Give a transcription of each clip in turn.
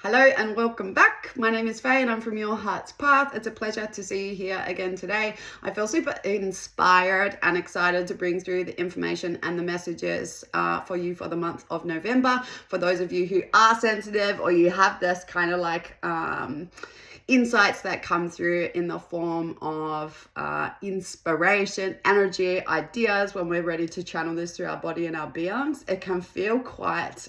Hello and welcome back. My name is Faye and I'm from Your Heart's Path. It's a pleasure to see you here again today. I feel super inspired and excited to bring through the information and the messages for you for the month of November. For those of you who are sensitive or you have this kind of like insights that come through in the form of inspiration, energy, ideas when we're ready to channel this through our body and our beings, it can feel quite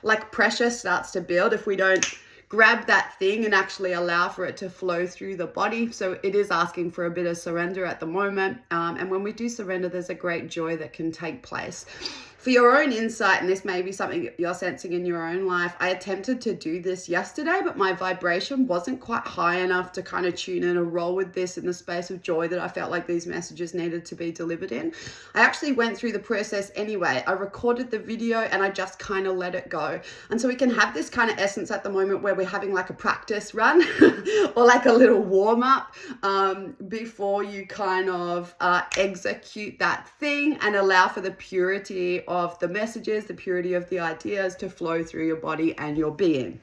like pressure starts to build if we don't grab that thing and actually allow for it to flow through the body. So it is asking for a bit of surrender at the moment. And when we do surrender, there's a great joy that can take place. For your own insight, and this may be something that you're sensing in your own life, I attempted to do this yesterday, but my vibration wasn't quite high enough to kind of tune in and roll with this in the space of joy that I felt like these messages needed to be delivered in. I actually went through the process anyway. I recorded the video and I just kind of let it go. And so we can have this kind of essence at the moment where we're having like a practice run or like a little warm up before you kind of execute that thing and allow for the purity of the messages, the purity of the ideas to flow through your body and your being.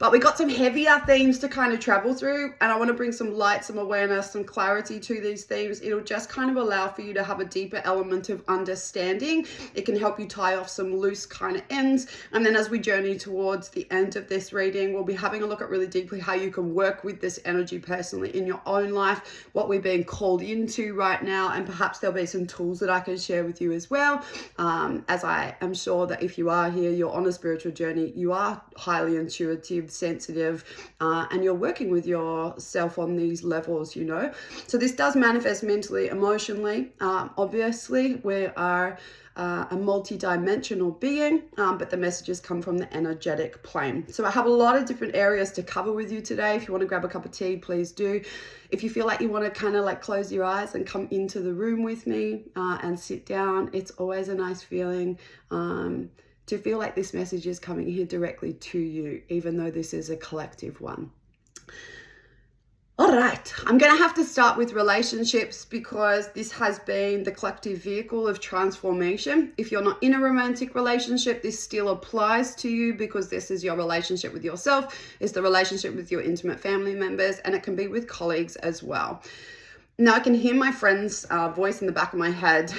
But we got some heavier themes to kind of travel through, and I want to bring some light, some awareness, some clarity to these themes. It'll just kind of allow for you to have a deeper element of understanding. It can help you tie off some loose kind of ends. And then as we journey towards the end of this reading, we'll be having a look at really deeply how you can work with this energy personally in your own life, what we're being called into right now, and perhaps there'll be some tools that I can share with you as well. As I am sure that if you are here, you're on a spiritual journey, you are highly intuitive, sensitive, and you're working with yourself on these levels, you know. So this does manifest mentally, emotionally. Obviously, we are a multi-dimensional being, but the messages come from the energetic plane. So I have a lot of different areas to cover with you today. If you want to grab a cup of tea, please do. If you feel like you want to kind of like close your eyes and come into the room with me and sit down, it's always a nice feeling to feel like this message is coming here directly to you, even though this is a collective one. All right, I'm going to have to start with relationships because this has been the collective vehicle of transformation. If you're not in a romantic relationship, this still applies to you because this is your relationship with yourself, it's the relationship with your intimate family members, and it can be with colleagues as well. Now I can hear my friend's voice in the back of my head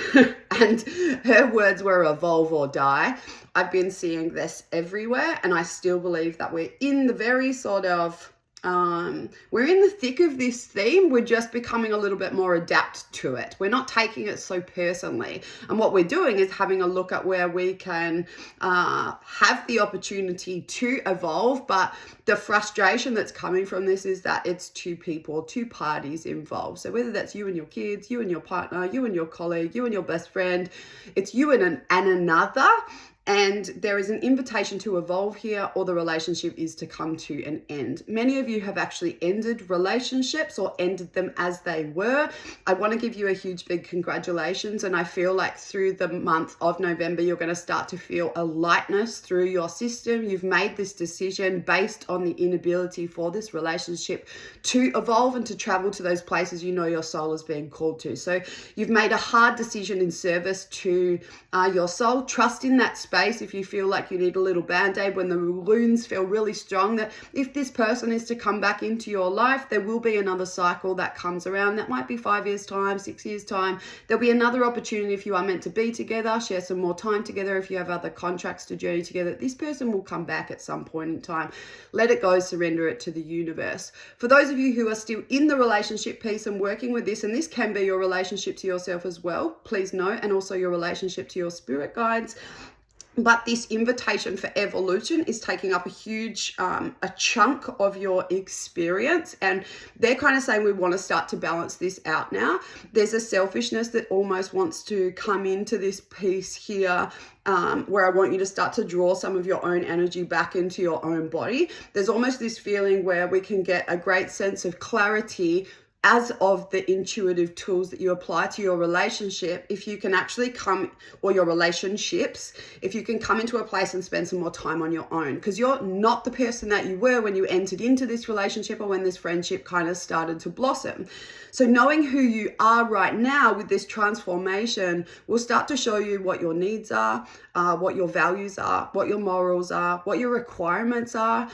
and her words were evolve or die. I've been seeing this everywhere, and I still believe that we're in the very sort of we're in the thick of this theme. We're just becoming a little bit more adept to it. We're not taking it so personally. And what we're doing is having a look at where we can have the opportunity to evolve. But the frustration that's coming from this is that it's two people, two parties involved. So whether that's you and your kids, you and your partner, you and your colleague, you and your best friend, it's you and another. And there is an invitation to evolve here, or the relationship is to come to an end. Many of you have actually ended relationships or ended them as they were. I want to give you a huge big congratulations. And I feel like through the month of November, you're going to start to feel a lightness through your system. You've made this decision based on the inability for this relationship to evolve and to travel to those places you know your soul is being called to. So you've made a hard decision in service to your soul. Trust in that space. If you feel like you need a little band-aid when the wounds feel really strong, that if this person is to come back into your life, there will be another cycle that comes around. That might be 5 years time, 6 years time. There'll be another opportunity if you are meant to be together, share some more time together. If you have other contracts to journey together, this person will come back at some point in time. Let it go, surrender it to the universe. For those of you who are still in the relationship piece and working with this, and this can be your relationship to yourself as well, please know, and also your relationship to your spirit guides. But this invitation for evolution is taking up a huge a chunk of your experience, and they're kind of saying we want to start to balance this out now. There's a selfishness that almost wants to come into this piece here, where I want you to start to draw some of your own energy back into your own body. There's almost this feeling where we can get a great sense of clarity as of the intuitive tools that you apply to your relationship, if you can actually come, or your relationships, if you can come into a place and spend some more time on your own, because you're not the person that you were when you entered into this relationship or when this friendship kind of started to blossom. So knowing who you are right now with this transformation will start to show you what your needs are, what your values are, what your morals are, what your requirements are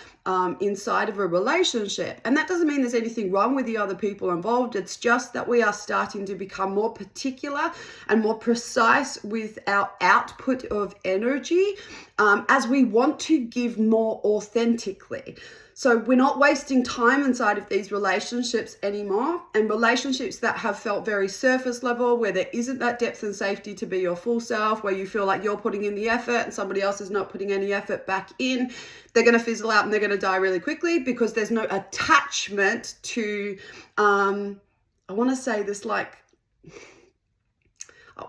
inside of a relationship. And that doesn't mean there's anything wrong with the other people involved. It's just that we are starting to become more particular and more precise with our output of energy as we want to give more authentically. So we're not wasting time inside of these relationships anymore, and relationships that have felt very surface level, where there isn't that depth and safety to be your full self, where you feel like you're putting in the effort and somebody else is not putting any effort back in, they're going to fizzle out and they're going to die really quickly because there's no attachment to, I want to say this like,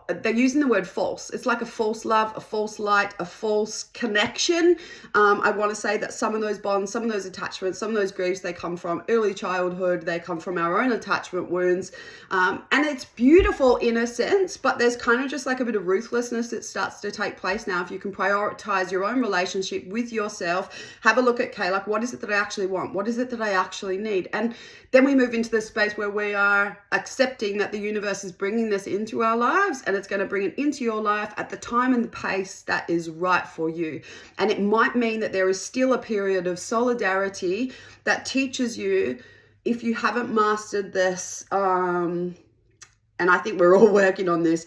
they're using the word false. It's like a false love, a false light, a false connection. I want to say that some of those bonds, some of those attachments, some of those griefs, they come from early childhood. They come from our own attachment wounds. And it's beautiful in a sense, but there's kind of just like a bit of ruthlessness that starts to take place now. If you can prioritize your own relationship with yourself, have a look at, okay, like what is it that I actually want? What is it that I actually need? And then we move into this space where we are accepting that the universe is bringing this into our lives, and it's going to bring it into your life at the time and the pace that is right for you. And it might mean that there is still a period of solidarity that teaches you, if you haven't mastered this, and I think we're all working on this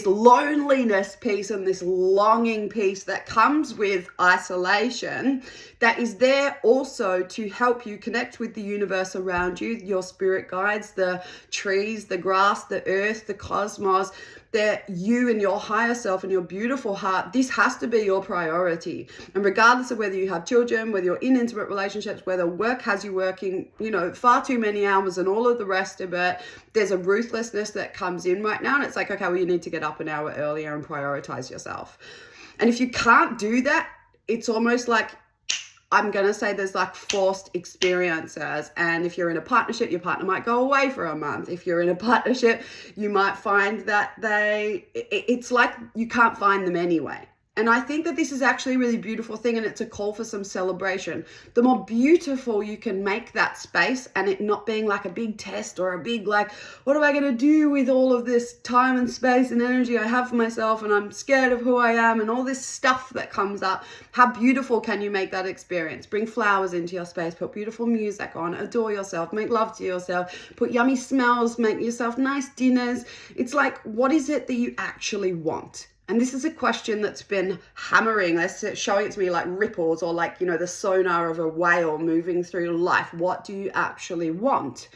loneliness piece and this longing piece that comes with isolation, that is there also to help you connect with the universe around you, your spirit guides, the trees, the grass, the earth, the cosmos, that you and your higher self and your beautiful heart, this has to be your priority. And regardless of whether you have children, whether you're in intimate relationships, whether work has you working, far too many hours and all of the rest of it, there's a ruthlessness that comes in right now. And it's like, okay, well, you need to get up an hour earlier and prioritize yourself. And if you can't do that, it's almost like, I'm going to say there's like forced experiences. And if you're in a partnership, your partner might go away for a month. If you're in a partnership, you might find that it's like you can't find them anyway. And I think that this is actually a really beautiful thing, and it's a call for some celebration. The more beautiful you can make that space, and it not being like a big test or a big like, what am I going to do with all of this time and space and energy I have for myself, and I'm scared of who I am and all this stuff that comes up. How beautiful can you make that experience? Bring flowers into your space, put beautiful music on, adore yourself, make love to yourself, put yummy smells, make yourself nice dinners. It's like, what is it that you actually want? And this is a question that's been hammering, showing it to me like ripples, or like, the sonar of a whale moving through life. What do you actually want?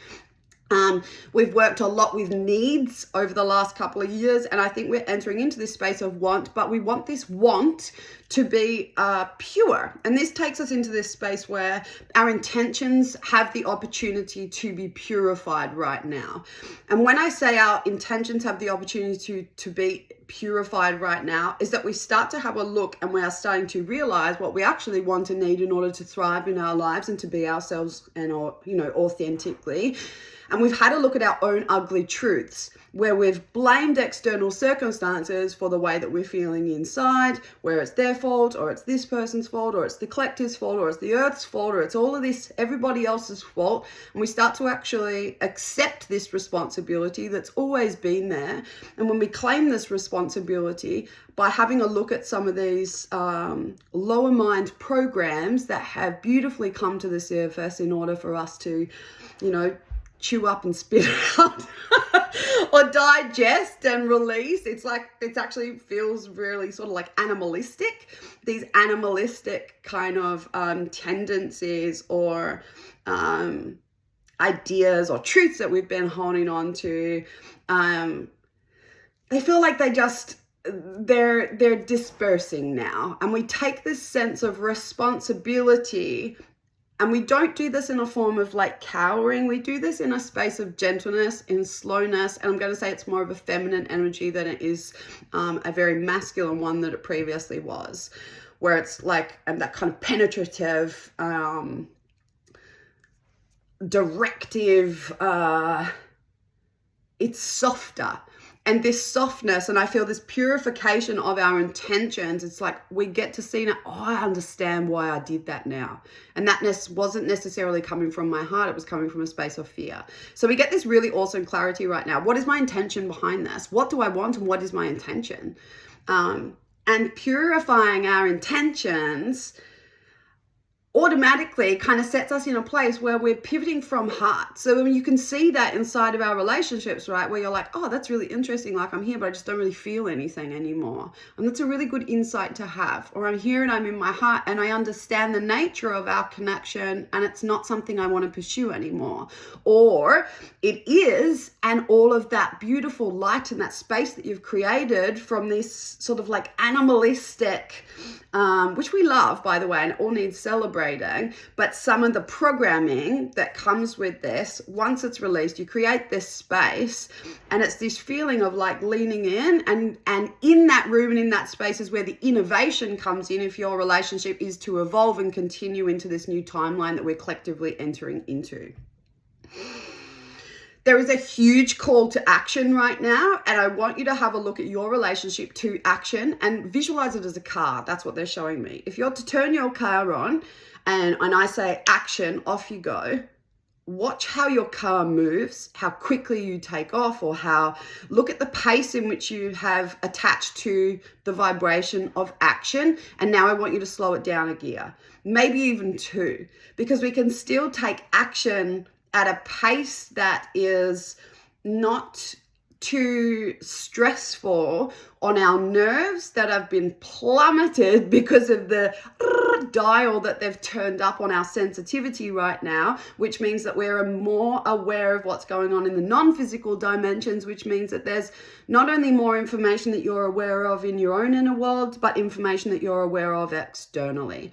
We've worked a lot with needs over the last couple of years, and I think we're entering into this space of want, but we want this want to be pure. And this takes us into this space where our intentions have the opportunity to be purified right now. And when I say our intentions have the opportunity to be purified right now, is that we start to have a look, and we are starting to realize what we actually want and need in order to thrive in our lives and to be ourselves and, authentically. And we've had a look at our own ugly truths, where we've blamed external circumstances for the way that we're feeling inside, where it's their fault, or it's this person's fault, or it's the collective's fault, or it's the earth's fault, or it's all of this, everybody else's fault. And we start to actually accept this responsibility that's always been there. And when we claim this responsibility by having a look at some of these lower mind programs that have beautifully come to the surface in order for us to, chew up and spit out or digest and release. It's like, it actually feels really sort of like animalistic. These animalistic kind of tendencies or ideas or truths that we've been holding on to, they feel like they're dispersing now. And we take this sense of responsibility. And we don't do this in a form of like cowering. We do this in a space of gentleness, in slowness. And I'm going to say it's more of a feminine energy than it is a very masculine one that it previously was, where it's like that kind of penetrative, directive, it's softer. And this softness, and I feel this purification of our intentions, it's like we get to see now, oh, I understand why I did that now. And that wasn't necessarily coming from my heart, it was coming from a space of fear. So we get this really awesome clarity right now. What is my intention behind this? What do I want and what is my intention? And purifying our intentions automatically kind of sets us in a place where we're pivoting from heart. So when you can see that inside of our relationships, right, where you're like, oh, that's really interesting, like I'm here but I just don't really feel anything anymore, and that's a really good insight to have. Or I'm here and I'm in my heart and I understand the nature of our connection and it's not something I want to pursue anymore. Or it is, and all of that beautiful light and that space that you've created from this sort of like animalistic, which we love, by the way, and all needs celebrating. But some of the programming that comes with this, once it's released, you create this space, and it's this feeling of like leaning in, and in that room and in that space is where the innovation comes in if your relationship is to evolve and continue into this new timeline that we're collectively entering into. There is a huge call to action right now, and I want you to have a look at your relationship to action and visualize it as a car. That's what they're showing me. If you're to turn your car on and I say action, off you go, watch how your car moves, how quickly you take off, or look at the pace in which you have attached to the vibration of action. And now I want you to slow it down a gear, maybe even two, because we can still take action at a pace that is not too stressful on our nerves that have been plummeted because of the dial that they've turned up on our sensitivity right now, which means that we're more aware of what's going on in the non-physical dimensions, which means that there's not only more information that you're aware of in your own inner world, but information that you're aware of externally.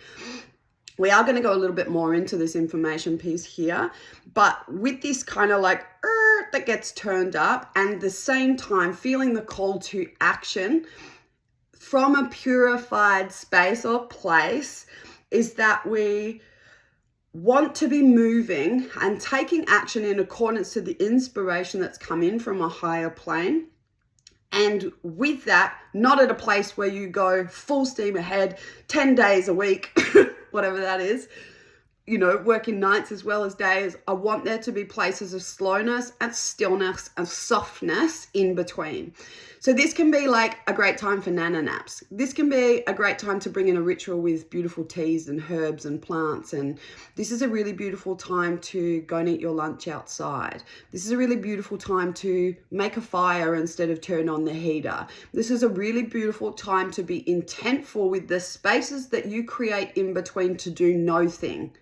We are going to go a little bit more into this information piece here, but with this kind of like that gets turned up, and at the same time feeling the call to action from a purified space or place, is that we want to be moving and taking action in accordance to the inspiration that's come in from a higher plane. And with that, not at a place where you go full steam ahead, 10 days a week, whatever that is, working nights as well as days. I want there to be places of slowness and stillness and softness in between. So this can be like a great time for nana naps. This can be a great time to bring in a ritual with beautiful teas and herbs and plants. And this is a really beautiful time to go and eat your lunch outside. This is a really beautiful time to make a fire instead of turn on the heater. This is a really beautiful time to be intentful with the spaces that you create in between to do nothing.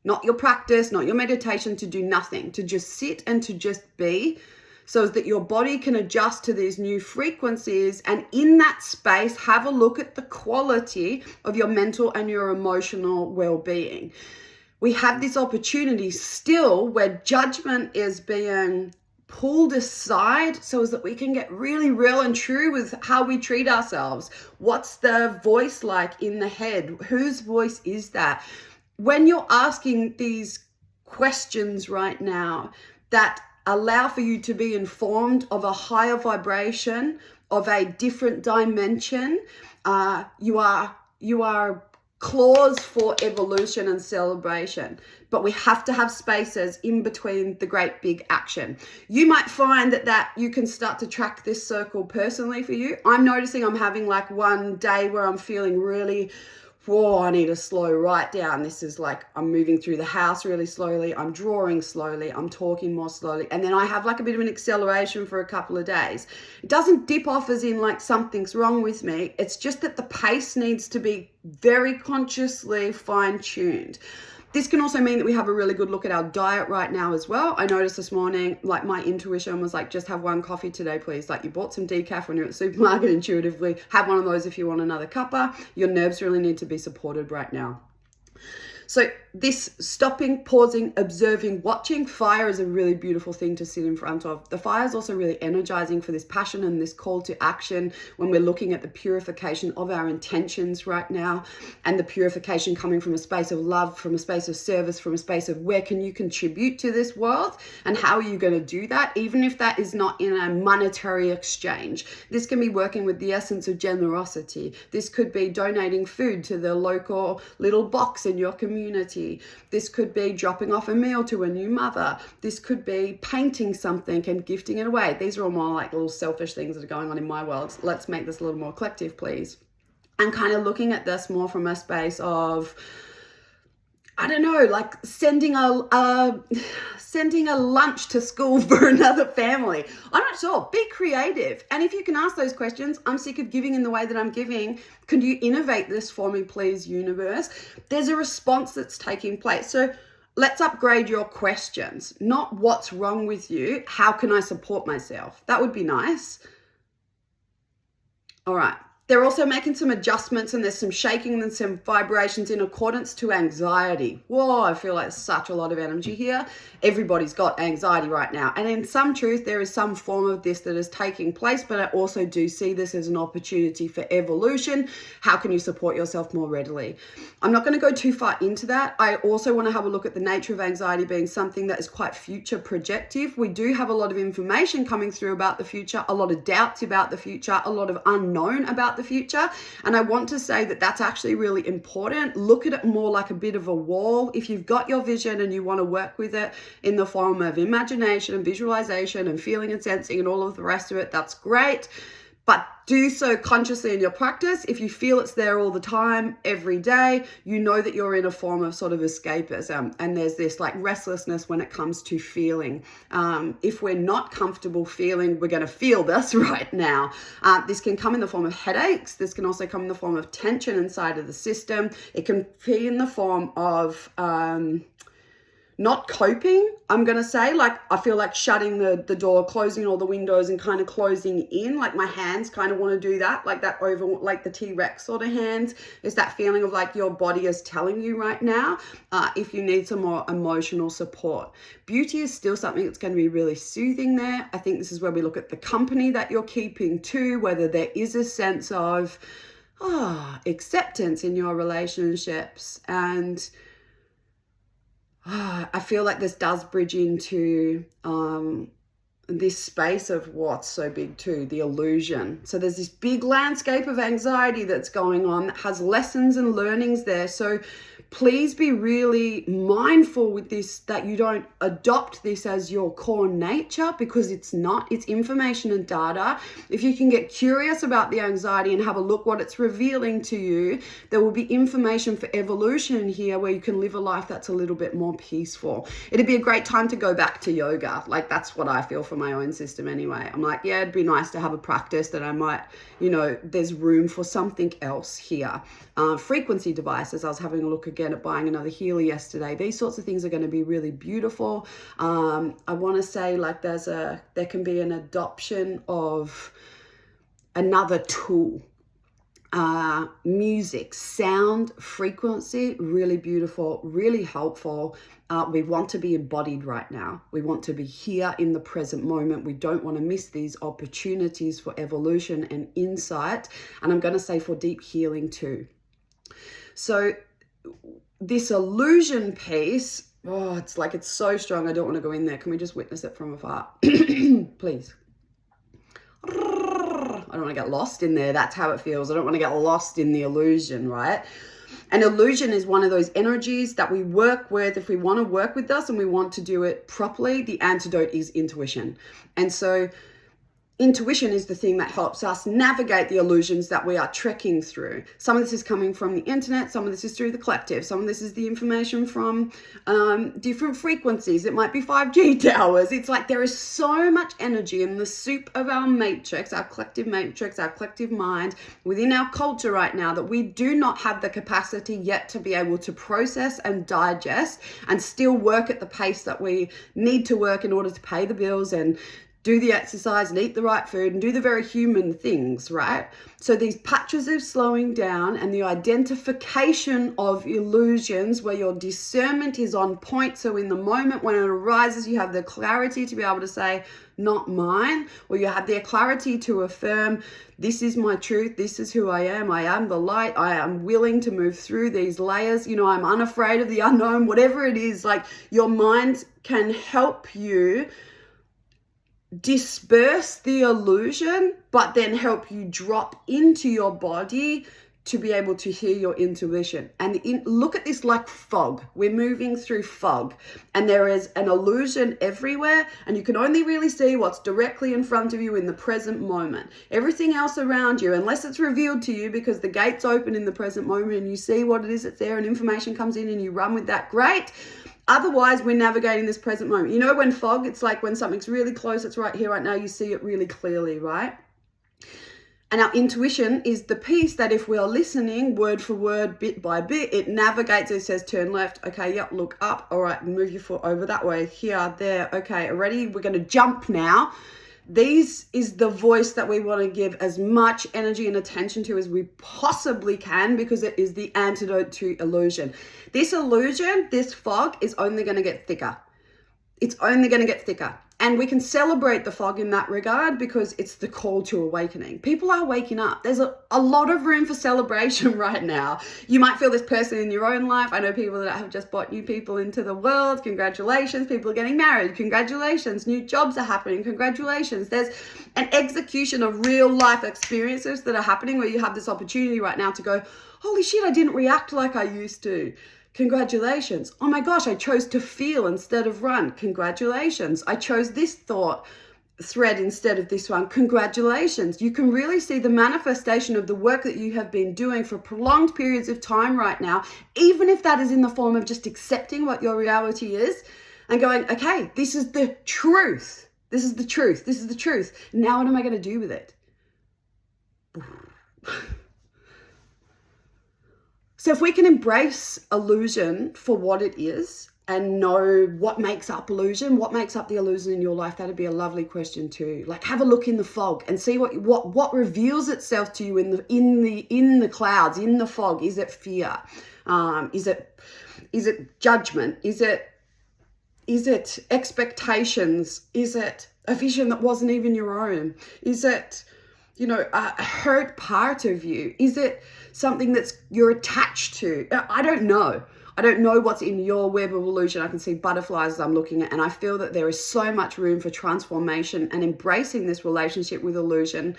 Not your practice, not your meditation, to do nothing, to just sit and to just be, so that your body can adjust to these new frequencies. And in that space, have a look at the quality of your mental and your emotional well-being. We have this opportunity still where judgment is being pulled aside so that we can get really real and true with how we treat ourselves. What's the voice like in the head? Whose voice is that? When you're asking these questions right now that allow for you to be informed of a higher vibration, of a different dimension, you are claws for evolution and celebration. But we have to have spaces in between the great big action. You might find that you can start to track this circle personally for you. I'm noticing I'm having like one day where I'm feeling really, I need to slow right down. This is like, I'm moving through the house really slowly. I'm drawing slowly. I'm talking more slowly. And then I have like a bit of an acceleration for a couple of days. It doesn't dip off as in like something's wrong with me. It's just that the pace needs to be very consciously fine-tuned. This can also mean that we have a really good look at our diet right now as well. I noticed this morning, like my intuition was like, just have one coffee today, please. Like you bought some decaf when you're at the supermarket intuitively. Have one of those if you want another cuppa. Your nerves really need to be supported right now. So this stopping, pausing, observing, watching, fire is a really beautiful thing to sit in front of. The fire is also really energizing for this passion and this call to action when we're looking at the purification of our intentions right now, and the purification coming from a space of love, from a space of service, from a space of where can you contribute to this world and how are you going to do that, even if that is not in a monetary exchange. This can be working with the essence of generosity. This could be donating food to the local little box in your community. This could be dropping off a meal to a new mother. This could be painting something and gifting it away. These are all more like little selfish things that are going on in my world. Let's make this a little more collective, please. And kind of looking at this more from a space of, I don't know, like sending a lunch to school for another family. I'm not sure. Be creative. And if you can ask those questions, I'm sick of giving in the way that I'm giving. Can you innovate this for me, please, universe? There's a response that's taking place. So let's upgrade your questions. Not what's wrong with you. How can I support myself? That would be nice. All right. They're also making some adjustments, and there's some shaking and some vibrations in accordance to anxiety. Whoa, I feel like such a lot of energy here. Everybody's got anxiety right now. And in some truth, there is some form of this that is taking place, but I also do see this as an opportunity for evolution. How can you support yourself more readily? I'm not going to go too far into that. I also want to have a look at the nature of anxiety being something that is quite future projective. We do have a lot of information coming through about the future, a lot of doubts about the future, a lot of unknown about the future. And I want to say that that's actually really important. Look at it more like a bit of a wall. If you've got your vision and you want to work with it in the form of imagination and visualization and feeling and sensing and all of the rest of it, that's great. But do so consciously in your practice. If you feel it's there all the time, every day, you know that you're in a form of sort of escapism. And there's this like restlessness when it comes to feeling. If we're not comfortable feeling, we're going to feel this right now. This can come in the form of headaches. This can also come in the form of tension inside of the system. It can be in the form of not coping, I'm going to say. Like, I feel like shutting the door, closing all the windows and kind of closing in. Like my hands kind of want to do that, like that over, like the T-Rex sort of hands. It's that feeling of like your body is telling you right now if you need some more emotional support. Beauty is still something that's going to be really soothing there. I think this is where we look at the company that you're keeping too, whether there is a sense of acceptance in your relationships. And I feel like this does bridge into this space of what's so big too, the illusion. So there's this big landscape of anxiety that's going on that has lessons and learnings there. So please be really mindful with this, that you don't adopt this as your core nature, because it's not. It's information and data. If you can get curious about the anxiety and have a look what it's revealing to you, there will be information for evolution here where you can live a life that's a little bit more peaceful. It'd be a great time to go back to yoga. Like, that's what I feel for my own system anyway. I'm like, yeah, it'd be nice to have a practice that I might, there's room for something else here. Frequency devices, I was having a look again at buying another healer yesterday. These sorts of things are going to be really beautiful. I want to say like there can be an adoption of another tool. Music, sound, frequency, really beautiful, really helpful. We want to be embodied right now. We want to be here in the present moment. We don't want to miss these opportunities for evolution and insight. And I'm going to say for deep healing too. So this illusion piece, it's like, it's so strong. I don't want to go in there. Can we just witness it from afar? Please. I don't want to get lost in there. That's how it feels. I don't want to get lost in the illusion, right? And illusion is one of those energies that we work with. If we want to work with us and we want to do it properly, the antidote is intuition. And so intuition is the thing that helps us navigate the illusions that we are trekking through. Some of this is coming from the internet. Some of this is through the collective. Some of this is the information from different frequencies. It might be 5G towers. It's like there is so much energy in the soup of our matrix, our collective mind within our culture right now that we do not have the capacity yet to be able to process and digest and still work at the pace that we need to work in order to pay the bills and do the exercise and eat the right food and do the very human things, right? So these patches of slowing down and the identification of illusions where your discernment is on point. So in the moment when it arises, you have the clarity to be able to say, not mine, or you have the clarity to affirm, this is my truth, this is who I am the light, I am willing to move through these layers, I'm unafraid of the unknown, whatever it is. Like, your mind can help you disperse the illusion, but then help you drop into your body to be able to hear your intuition. And look at this like fog. We're moving through fog, and there is an illusion everywhere, and you can only really see what's directly in front of you in the present moment. Everything else around you, unless it's revealed to you because the gate's open in the present moment and you see what it is that's there and information comes in and you run with that, great. Otherwise, we're navigating this present moment. When fog, it's like when something's really close, it's right here, right now, you see it really clearly, right? And our intuition is the piece that if we are listening word for word, bit by bit, it navigates, it says turn left, okay, yep, look up, all right, move your foot over that way, here, there, okay, ready? We're going to jump now. This is the voice that we want to give as much energy and attention to as we possibly can, because it is the antidote to illusion. This illusion, this fog, is only going to get thicker. It's only going to get thicker. And we can celebrate the fog in that regard because it's the call to awakening. People are waking up. There's a lot of room for celebration right now. You might feel this person in your own life. I know people that have just brought new people into the world. Congratulations. People are getting married. Congratulations. New jobs are happening. Congratulations. There's an execution of real life experiences that are happening where you have this opportunity right now to go, holy shit, I didn't react like I used to. Congratulations. Oh my gosh, I chose to feel instead of run. Congratulations. I chose this thought thread instead of this one. Congratulations. You can really see the manifestation of the work that you have been doing for prolonged periods of time right now, even if that is in the form of just accepting what your reality is and going, okay, this is the truth. This is the truth. This is the truth. Now what am I going to do with it? So if we can embrace illusion for what it is and know what makes up illusion, what makes up the illusion in your life, that'd be a lovely question too. Like, have a look in the fog and see what reveals itself to you in the clouds, in the fog. Is it fear? Is it judgment? Is it expectations? Is it a vision that wasn't even your own? Is it a hurt part of you? Is it something that's you're attached to? I don't know. I don't know what's in your web of illusion. I can see butterflies as I'm looking at, and I feel that there is so much room for transformation and embracing this relationship with illusion,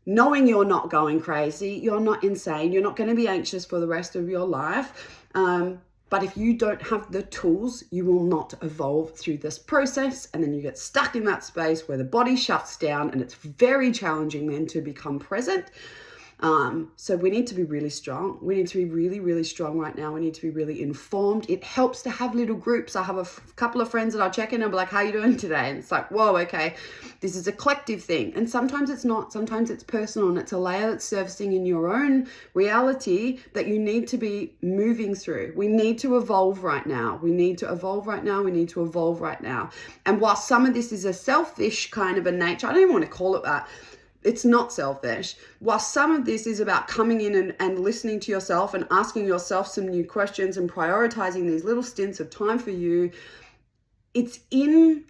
knowing you're not going crazy, you're not insane, you're not going to be anxious for the rest of your life. But if you don't have the tools, you will not evolve through this process. And then you get stuck in that space where the body shuts down, and it's very challenging then to become present. So we need to be really strong. We need to be really, really strong right now. We need to be really informed. It helps to have little groups. I have a couple of friends that I'll check in and be like, how are you doing today? And it's like, whoa, okay, this is a collective thing. And sometimes it's not. Sometimes it's personal, and it's a layer that's surfacing in your own reality that you need to be moving through. We need to evolve right now. We need to evolve right now. We need to evolve right now. And while some of this is a selfish kind of a nature, I don't even want to call it that. It's not selfish. While some of this is about coming in and listening to yourself and asking yourself some new questions and prioritizing these little stints of time for you, it's in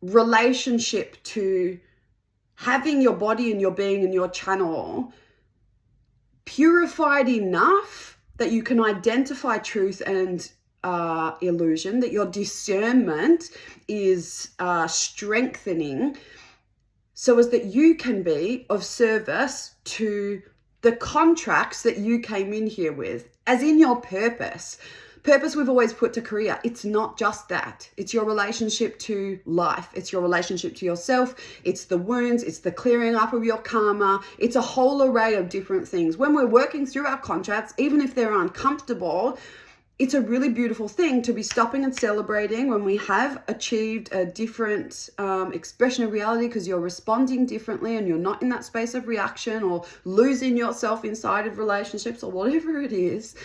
relationship to having your body and your being and your channel purified enough that you can identify truth and illusion, that your discernment is strengthening, so as that you can be of service to the contracts that you came in here with, as in your purpose. Purpose we've always put to career. It's not just that. It's your relationship to life. It's your relationship to yourself. It's the wounds. It's the clearing up of your karma. It's a whole array of different things. When we're working through our contracts, even if they're uncomfortable, it's a really beautiful thing to be stopping and celebrating when we have achieved a different expression of reality, because you're responding differently and you're not in that space of reaction or losing yourself inside of relationships or whatever it is.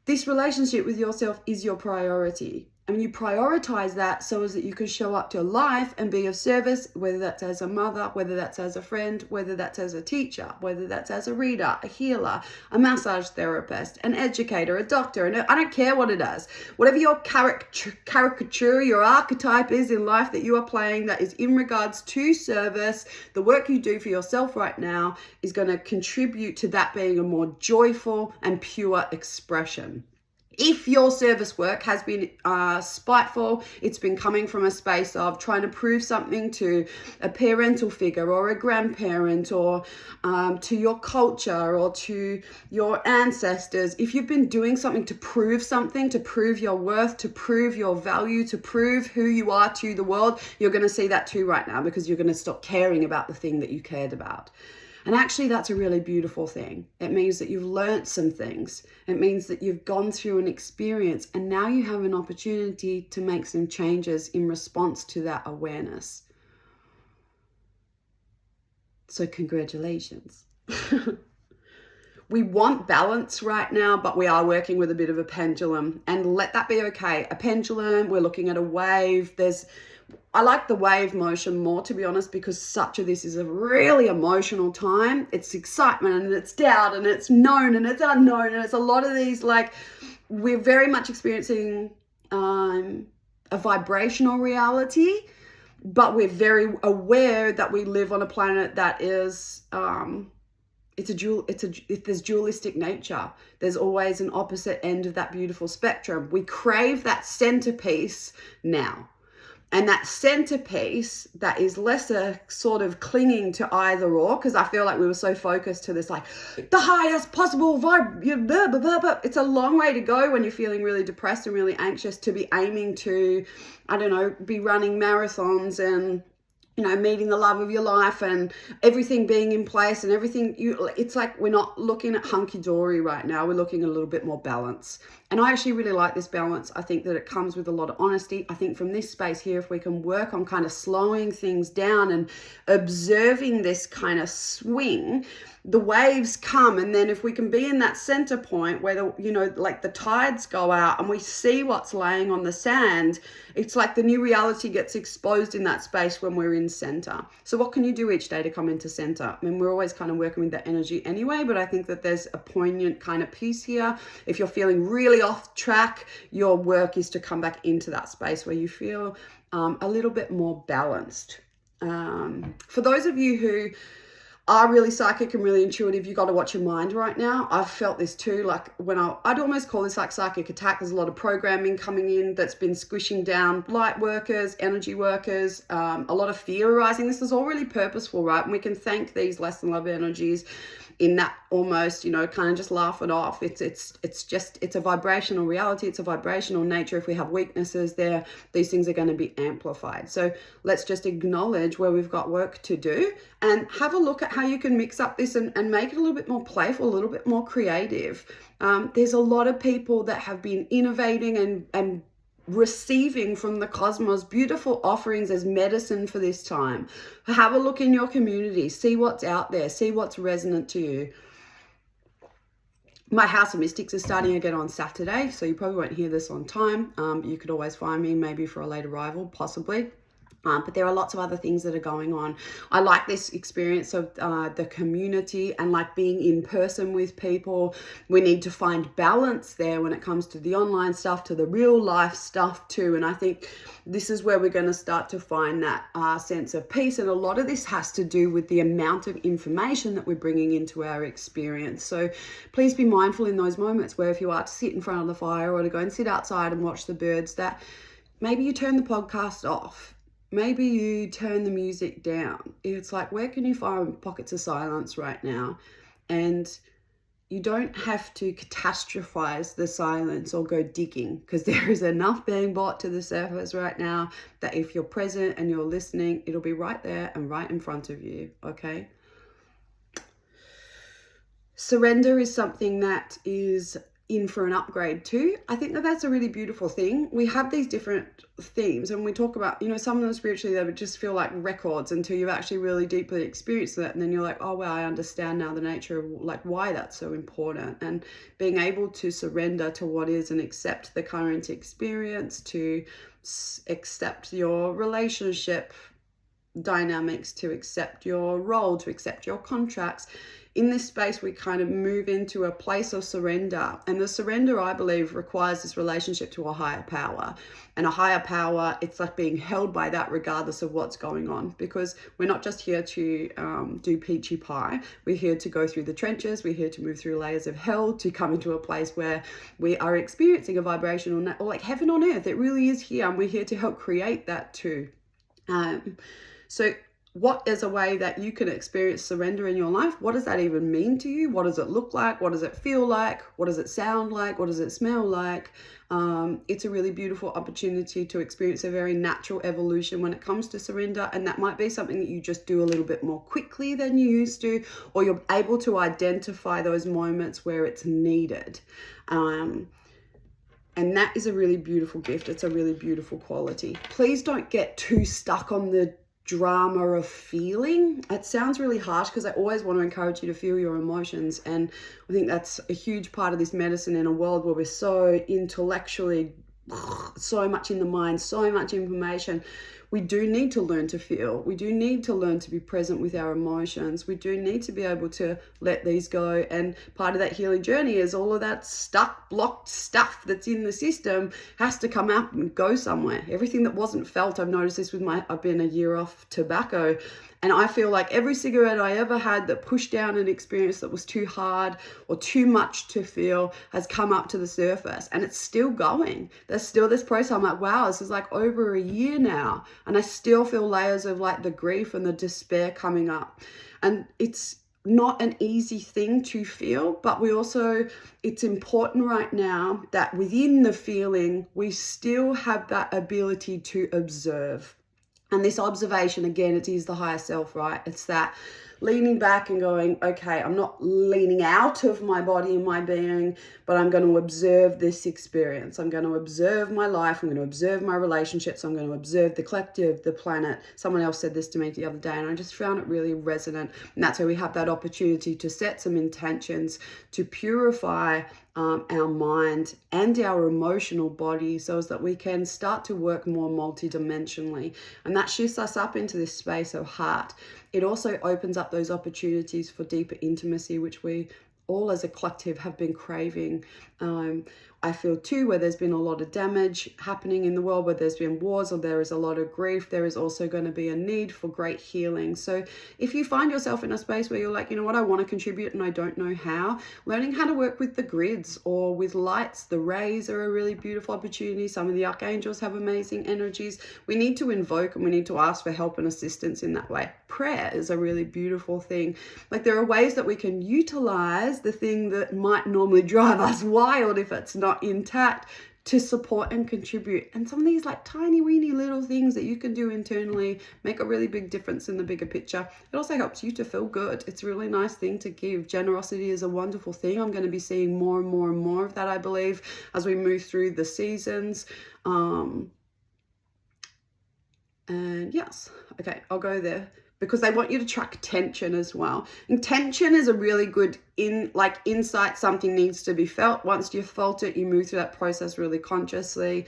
This relationship with yourself is your priority. And you prioritize that so as that you can show up to life and be of service, whether that's as a mother, whether that's as a friend, whether that's as a teacher, whether that's as a reader, a healer, a massage therapist, an educator, a doctor, and I don't care what it is. Whatever your caricature, your archetype is in life that you are playing that is in regards to service, the work you do for yourself right now is going to contribute to that being a more joyful and pure expression. If your service work has been spiteful, it's been coming from a space of trying to prove something to a parental figure or a grandparent or to your culture or to your ancestors. If you've been doing something, to prove your worth, to prove your value, to prove who you are to the world, you're going to see that too right now, because you're going to stop caring about the thing that you cared about. And actually, that's a really beautiful thing. It means that you've learnt some things. It means that you've gone through an experience, and now you have an opportunity to make some changes in response to that awareness. So congratulations. We want balance right now, but we are working with a bit of a pendulum, and let that be okay. A pendulum, we're looking at a wave. I like the wave motion more, to be honest, because such of this is a really emotional time. It's excitement and it's doubt and it's known and it's unknown. And it's a lot of these, like, we're very much experiencing a vibrational reality, but we're very aware that we live on a planet that is, there's dualistic nature. There's always an opposite end of that beautiful spectrum. We crave that centerpiece now. And that centerpiece that is lesser sort of clinging to either or, because I feel like we were so focused to this, like, the highest possible vibe. It's a long way to go when you're feeling really depressed and really anxious to be aiming to, I don't know, be running marathons and, you know, meeting the love of your life and everything being in place and everything. It's like we're not looking at hunky-dory right now. We're looking at a little bit more balance. And I actually really like this balance. I think that it comes with a lot of honesty. I think from this space here, if we can work on kind of slowing things down and observing this kind of swing, the waves come, and then if we can be in that center point where the tides go out and we see what's laying on the sand, it's like the new reality gets exposed in that space when we're in center. So what can you do each day to come into center? I mean, we're always kind of working with that energy anyway, but I think that there's a poignant kind of piece here. If you're feeling really off track, your work is to come back into that space where you feel a little bit more balanced. For those of you who are really psychic and really intuitive, you got to watch your mind right now. I've felt this too. Like when I'd almost call this like psychic attack. There's a lot of programming coming in that's been squishing down light workers, energy workers, a lot of fear arising. This is all really purposeful, right? And we can thank these less than love energies in that almost, kind of just laugh it off. It's a vibrational reality. It's a vibrational nature. If we have weaknesses there, these things are going to be amplified. So let's just acknowledge where we've got work to do and have a look at how you can mix up this and make it a little bit more playful, a little bit more creative. There's a lot of people that have been innovating and receiving from the cosmos beautiful offerings as medicine for this time. Have a look in your community, see what's out there, see what's resonant to you. My House of Mystics is starting again on Saturday, so you probably won't hear this on time. You could always find me maybe for a late arrival, possibly. But there are lots of other things that are going on. I like this experience of the community and like being in person with people. We need to find balance there when it comes to the online stuff, to the real life stuff too. And I think this is where we're going to start to find that sense of peace. And a lot of this has to do with the amount of information that we're bringing into our experience. So please be mindful in those moments where if you are to sit in front of the fire or to go and sit outside and watch the birds, that maybe you turn the podcast off. Maybe you turn the music down. It's like, where can you find pockets of silence right now? And you don't have to catastrophize the silence or go digging, because there is enough being brought to the surface right now that if you're present and you're listening, it'll be right there and right in front of you, okay? Surrender is something that is in for an upgrade too. I think that that's a really beautiful thing. We have these different themes, and we talk about, some of them spiritually, they would just feel like records until you've actually really deeply experienced that, and then you're like, oh wow, I understand now the nature of like why that's so important, and being able to surrender to what is and accept the current experience, to accept your relationship dynamics, to accept your role, to accept your contracts. In this space, we kind of move into a place of surrender. And the surrender, I believe, requires this relationship to a higher power. And a higher power, it's like being held by that regardless of what's going on. Because we're not just here to do peachy pie. We're here to go through the trenches. We're here to move through layers of hell, to come into a place where we are experiencing a vibration or like heaven on earth. It really is here. And we're here to help create that too. So what is a way that you can experience surrender in your life? What does that even mean to you? What does it look like? What does it feel like? What does it sound like? What does it smell like? It's a really beautiful opportunity to experience a very natural evolution when it comes to surrender. And that might be something that you just do a little bit more quickly than you used to, or you're able to identify those moments where it's needed. And that is a really beautiful gift. It's a really beautiful quality. Please don't get too stuck on the drama of feeling. It sounds really harsh because I always want to encourage you to feel your emotions, and I think that's a huge part of this medicine in a world where we're so intellectually, so much in the mind, so much information. We do need to learn to feel. We do need to learn to be present with our emotions. We do need to be able to let these go. And part of that healing journey is all of that stuck, blocked stuff that's in the system has to come out and go somewhere. Everything that wasn't felt, I've noticed this with I've been a year off tobacco. And I feel like every cigarette I ever had that pushed down an experience that was too hard or too much to feel has come up to the surface, and it's still going. There's still this process. I'm like, wow, this is like over a year now. And I still feel layers of like the grief and the despair coming up. And it's not an easy thing to feel, but it's important right now that within the feeling, we still have that ability to observe. And this observation, again, it is the higher self, right? It's that leaning back and going, okay, I'm not leaning out of my body and my being, but I'm going to observe this experience. I'm going to observe my life. I'm going to observe my relationships. I'm going to observe the collective, the planet. Someone else said this to me the other day, and I just found it really resonant. And that's where we have that opportunity to set some intentions to purify our mind and our emotional body, so as that we can start to work more multidimensionally. And that shifts us up into this space of heart. It also opens up those opportunities for deeper intimacy, which we all as a collective have been craving. I feel too, where there's been a lot of damage happening in the world, where there's been wars or there is a lot of grief, there is also going to be a need for great healing. So if you find yourself in a space where you're like, you know what, I want to contribute and I don't know how, learning how to work with the grids or with lights, the rays are a really beautiful opportunity. Some of the archangels have amazing energies. We need to invoke and we need to ask for help and assistance in that way. Prayer is a really beautiful thing. Like, there are ways that we can utilize the thing that might normally drive us wild if it's not intact, to support and contribute. And some of these like tiny weeny little things that you can do internally make a really big difference in the bigger picture. It also helps you to feel good. It's a really nice thing to give. Generosity is a wonderful thing. I'm going to be seeing more and more and more of that, I believe, as we move through the seasons. And yes, okay, I'll go there, because they want you to track tension as well. And tension is a really good insight. Something needs to be felt. Once you've felt it, you move through that process really consciously.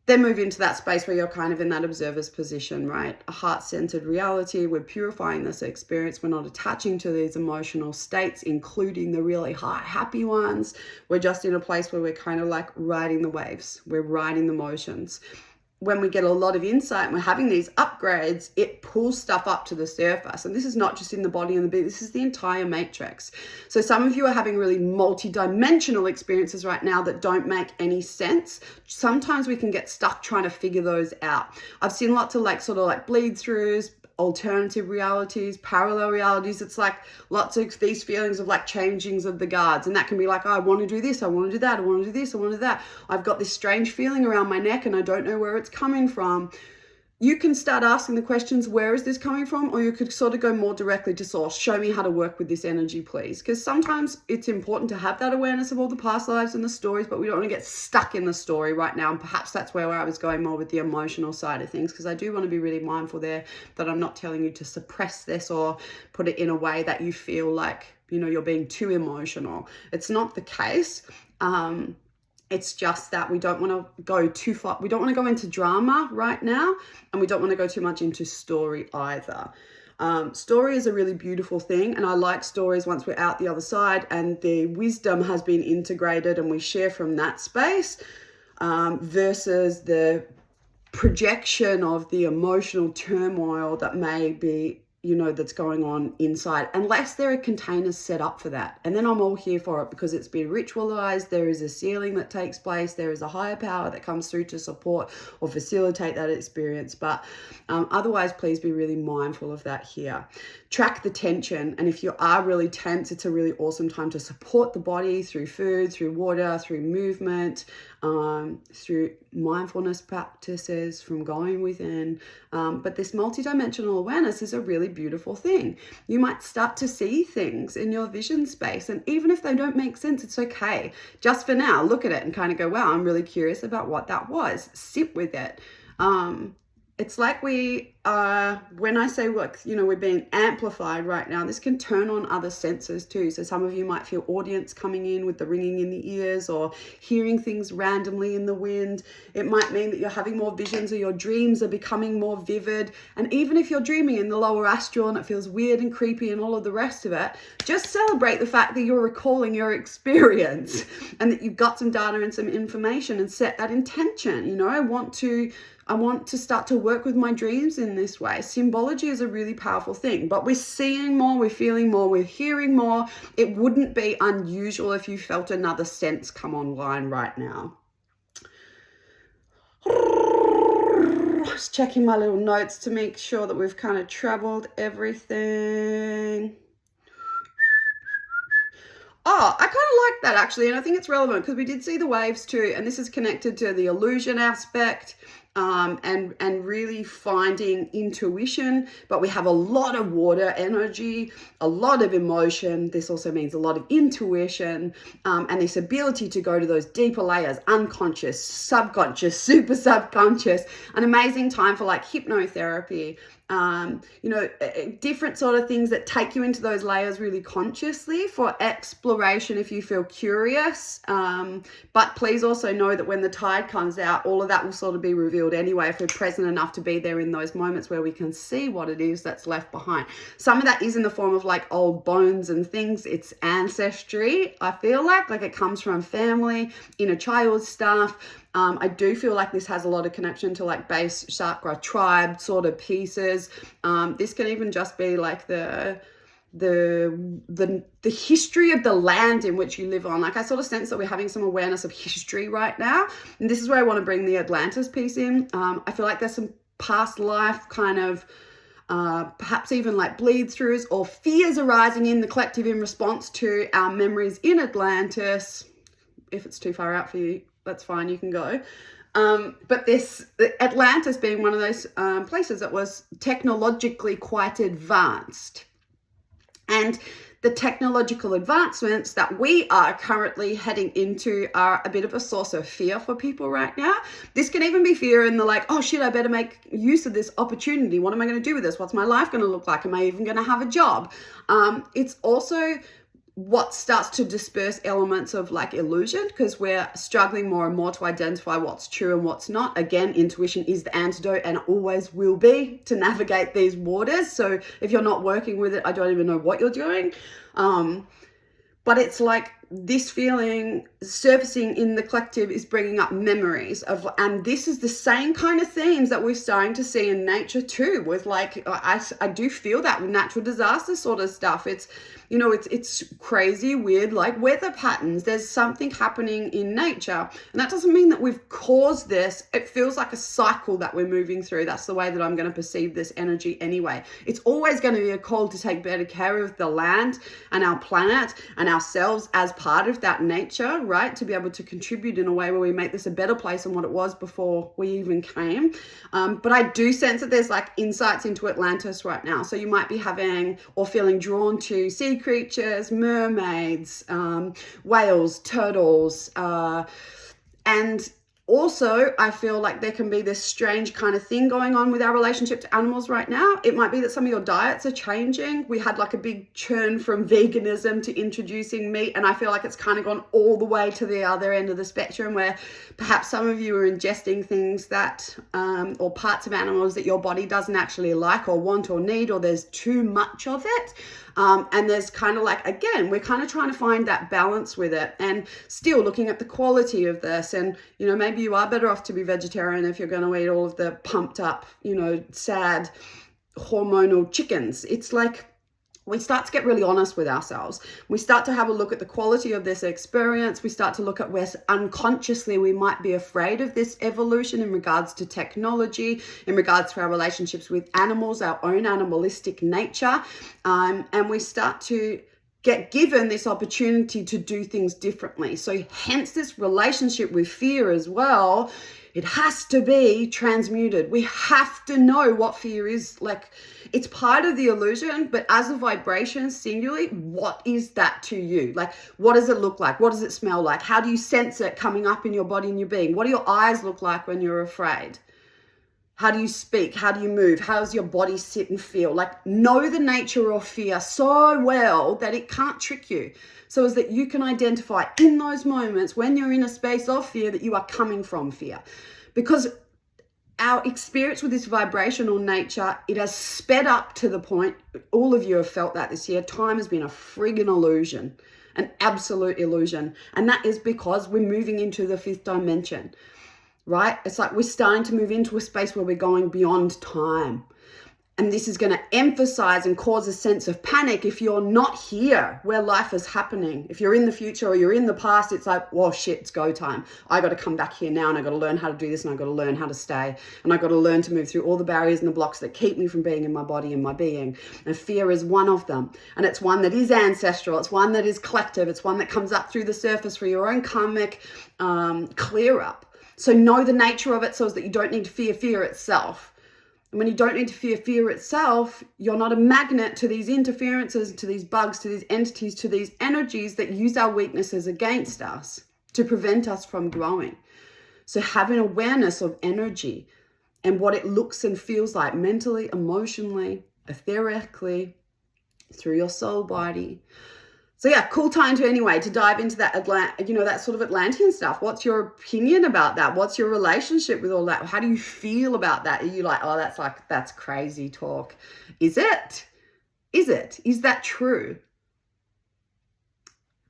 Then move into that space where you're kind of in that observer's position, right? A heart-centered reality. We're purifying this experience. We're not attaching to these emotional states, including the really high, happy ones. We're just in a place where we're kind of like riding the waves. We're riding the motions. When we get a lot of insight and we're having these upgrades, it pulls stuff up to the surface. And this is not just in the body and the being, this is the entire matrix. So some of you are having really multi-dimensional experiences right now that don't make any sense. Sometimes we can get stuck trying to figure those out. I've seen lots of bleed throughs, alternative realities, parallel realities. It's like lots of these feelings of like changings of the guards. And that can be like, oh, I want to do this, I want to do that, I want to do this, I want to do that. I've got this strange feeling around my neck and I don't know where it's coming from. you can start asking the questions, where is this coming from? Or you could sort of go more directly to source. Show me how to work with this energy, please. Because sometimes it's important to have that awareness of all the past lives and the stories, but we don't want to get stuck in the story right now. And perhaps that's where I was going more with the emotional side of things, because I do want to be really mindful there that I'm not telling you to suppress this or put it in a way that you feel like, you know, you're being too emotional. It's not the case. It's just that we don't want to go too far. We don't want to go into drama right now, and we don't want to go too much into story either. Story is a really beautiful thing, and I like stories once we're out the other side and the wisdom has been integrated and we share from that space, versus the projection of the emotional turmoil that may be, you know, that's going on inside, unless there are containers set up for that. And then I'm all here for it, because it's been ritualized. There is a sealing that takes place. There is a higher power that comes through to support or facilitate that experience. But otherwise, please be really mindful of that here. Track the tension. And if you are really tense, it's a really awesome time to support the body through food, through water, through movement, through mindfulness practices, from going within. But this multidimensional awareness is a really beautiful thing. You might start to see things in your vision space, and even if they don't make sense, it's okay. Just for now, look at it and kind of go, wow, I'm really curious about what that was. Sit with it. It's like we are, when I say, look, you know, we're being amplified right now, this can turn on other senses too. So some of you might feel audience coming in with the ringing in the ears, or hearing things randomly in the wind. It might mean that you're having more visions, or your dreams are becoming more vivid. And even if you're dreaming in the lower astral and it feels weird and creepy and all of the rest of it, just celebrate the fact that you're recalling your experience and that you've got some data and some information, and set that intention. You know, I want to start to work with my dreams in this way. Symbology is a really powerful thing, but we're seeing more, we're feeling more, we're hearing more. It wouldn't be unusual if you felt another sense come online right now. Just checking my little notes to make sure that we've kind of traveled everything. Oh, I kind of like that actually, and I think it's relevant because we did see the waves too, and this is connected to the illusion aspect, and really finding intuition. But we have a lot of water energy, a lot of emotion. This also means a lot of intuition, and this ability to go to those deeper layers, unconscious, subconscious, super subconscious. An amazing time for like hypnotherapy, you know, different sort of things that take you into those layers really consciously for exploration if you feel curious. But please also know that when the tide comes out, all of that will sort of be revealed anyway, if we're present enough to be there in those moments where we can see what it is that's left behind. Some of that is in the form of like old bones and things. It's ancestry, I feel like it comes from family, inner child stuff. I do feel like this has a lot of connection to like base chakra tribe sort of pieces. This can even just be like the history of the land in which you live on. Like I sort of sense that we're having some awareness of history right now. And this is where I want to bring the Atlantis piece in. I feel like there's some past life kind of perhaps even like bleed throughs or fears arising in the collective in response to our memories in Atlantis. If it's too far out for you, that's fine, you can go. But Atlantis being one of those places that was technologically quite advanced. And the technological advancements that we are currently heading into are a bit of a source of fear for people right now. This can even be fear in the like, oh shit, I better make use of this opportunity. What am I going to do with this? What's my life going to look like? Am I even going to have a job? It's also what starts to disperse elements of like illusion, because we're struggling more and more to identify what's true and what's not. Again, intuition is the antidote and always will be to navigate these waters. So if you're not working with it, I don't even know what you're doing. But it's like this feeling surfacing in the collective is bringing up memories of, and this is the same kind of themes that we're starting to see in nature too, with like, I do feel that with natural disaster sort of stuff. It's, you know, it's crazy, weird, like weather patterns. There's something happening in nature. And that doesn't mean that we've caused this. It feels like a cycle that we're moving through. That's the way that I'm going to perceive this energy anyway. It's always going to be a call to take better care of the land and our planet and ourselves as part of that nature, right? To be able to contribute in a way where we make this a better place than what it was before we even came. But I do sense that there's like insights into Atlantis right now. So you might be having or feeling drawn to sea creatures, mermaids, whales, turtles, and also, I feel like there can be this strange kind of thing going on with our relationship to animals right now. It might be that some of your diets are changing. We had like a big churn from veganism to introducing meat, and I feel like it's kind of gone all the way to the other end of the spectrum, where perhaps some of you are ingesting things that, or parts of animals that your body doesn't actually like or want or need, or there's too much of it. And there's kind of like, again, we're kind of trying to find that balance with it, and still looking at the quality of this. And, you know, maybe you are better off to be vegetarian if you're going to eat all of the pumped up, you know, sad hormonal chickens. It's like, we start to get really honest with ourselves. We start to have a look at the quality of this experience. We start to look at where unconsciously we might be afraid of this evolution in regards to technology, in regards to our relationships with animals, our own animalistic nature. And we start to get given this opportunity to do things differently. So hence this relationship with fear as well. It has to be transmuted. We have to know what fear is. Like, it's part of the illusion, but as a vibration singularly, what is that to you? Like, what does it look like? What does it smell like? How do you sense it coming up in your body and your being? What do your eyes look like when you're afraid? How do you speak? How do you move? How does your body sit and feel? Like, know the nature of fear so well that it can't trick you. So as that you can identify in those moments when you're in a space of fear that you are coming from fear. Because our experience with this vibrational nature, it has sped up to the point, all of you have felt that this year, time has been a friggin' illusion, an absolute illusion. And that is because we're moving into the fifth dimension, right? It's like we're starting to move into a space where we're going beyond time. And this is going to emphasize and cause a sense of panic if you're not here where life is happening. If you're in the future or you're in the past, it's like, whoa, shit, it's go time. I got to come back here now, and I got to learn how to do this, and I got to learn how to stay. And I got to learn to move through all the barriers and the blocks that keep me from being in my body and my being. And fear is one of them. And it's one that is ancestral. It's one that is collective. It's one that comes up through the surface for your own karmic clear up. So know the nature of it so that you don't need to fear fear itself. And when you don't need to fear fear itself, you're not a magnet to these interferences, to these bugs, to these entities, to these energies that use our weaknesses against us to prevent us from growing. So having awareness of energy and what it looks and feels like mentally, emotionally, etherically, through your soul body. So yeah, cool time to dive into that that sort of Atlantean stuff. What's your opinion about that? What's your relationship with all that? How do you feel about that? Are you like, oh, that's crazy talk? Is it? Is that true?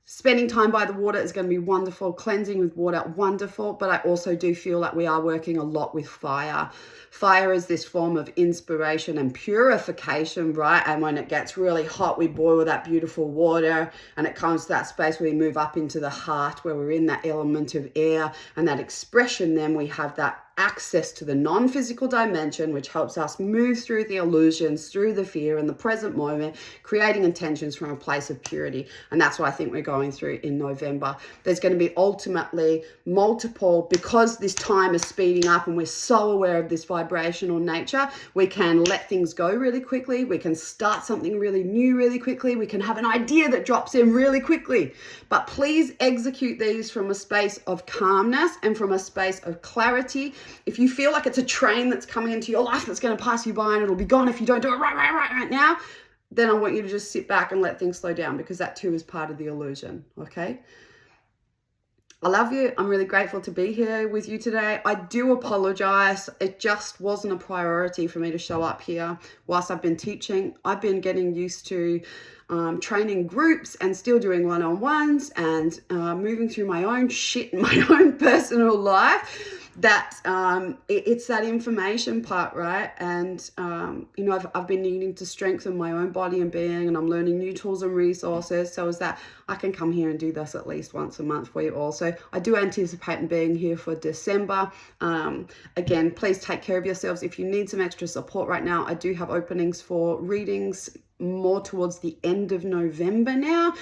Spending time by the water is going to be wonderful. Cleansing with water, wonderful. But I also do feel like we are working a lot with fire. Fire is this form of inspiration and purification, right? And when it gets really hot, we boil that beautiful water, and it comes to that space where we move up into the heart, where we're in that element of air and that expression. Then we have that access to the non-physical dimension, which helps us move through the illusions, through the fear in the present moment, creating intentions from a place of purity. And that's what I think we're going through in November. There's going to be ultimately multiple, because this time is speeding up and we're so aware of this vibrational nature, we can let things go really quickly. We can start something really new really quickly. We can have an idea that drops in really quickly. But please execute these from a space of calmness and from a space of clarity. If you feel like it's a train that's coming into your life that's going to pass you by and it'll be gone if you don't do it right now, then I want you to just sit back and let things slow down, because that too is part of the illusion, okay? I love you. I'm really grateful to be here with you today. I do apologize. It just wasn't a priority for me to show up here whilst I've been teaching. I've been getting used to training groups and still doing one-on-ones and moving through my own shit in my own personal life. That it's that information part, right? And I've been needing to strengthen my own body and being, and I'm learning new tools and resources so as that I can come here and do this at least once a month for you also. I do anticipate being here for December. Again, please take care of yourselves. If you need some extra support right now, I do have openings for readings more towards the end of November now.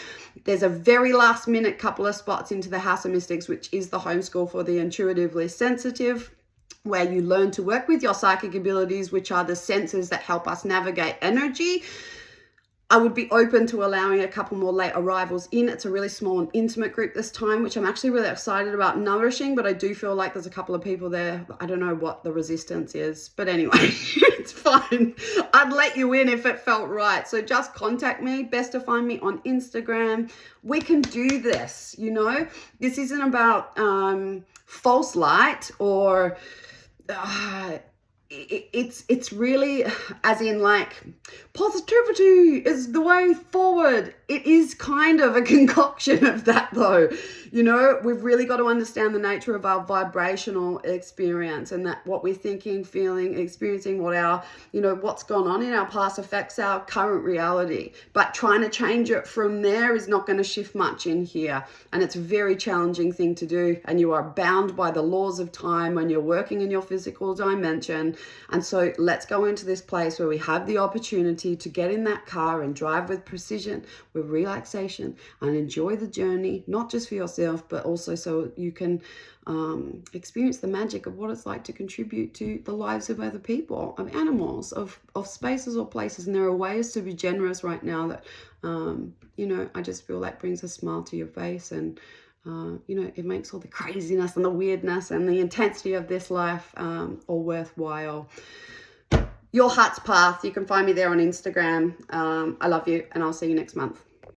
There's a very last minute couple of spots into the House of Mystics, which is the homeschool for the intuitively sensitive, where you learn to work with your psychic abilities, which are the senses that help us navigate energy. I would be open to allowing a couple more late arrivals in. It's a really small and intimate group this time, which I'm actually really excited about nourishing, but I do feel like there's a couple of people there. I don't know what the resistance is, but anyway, it's fine. I'd let you in if it felt right. So just contact me. Best to find me on Instagram. We can do this, you know? This isn't about false light or... it's really, as in like, positivity is the way forward. It is kind of a concoction of that though. You know, we've really got to understand the nature of our vibrational experience, and that what we're thinking, feeling, experiencing, what our, you know, what's gone on in our past affects our current reality. But trying to change it from there is not going to shift much in here. And it's a very challenging thing to do. And you are bound by the laws of time when you're working in your physical dimension. And so let's go into this place where we have the opportunity to get in that car and drive with precision, with relaxation, and enjoy the journey, not just for yourself, but also so you can experience the magic of what it's like to contribute to the lives of other people, of animals, of spaces or places. And there are ways to be generous right now that, you know, I just feel like brings a smile to your face. And you know, it makes all the craziness and the weirdness and the intensity of this life all worthwhile. Your Heart's Path. You can find me there on Instagram. I love you, and I'll see you next month.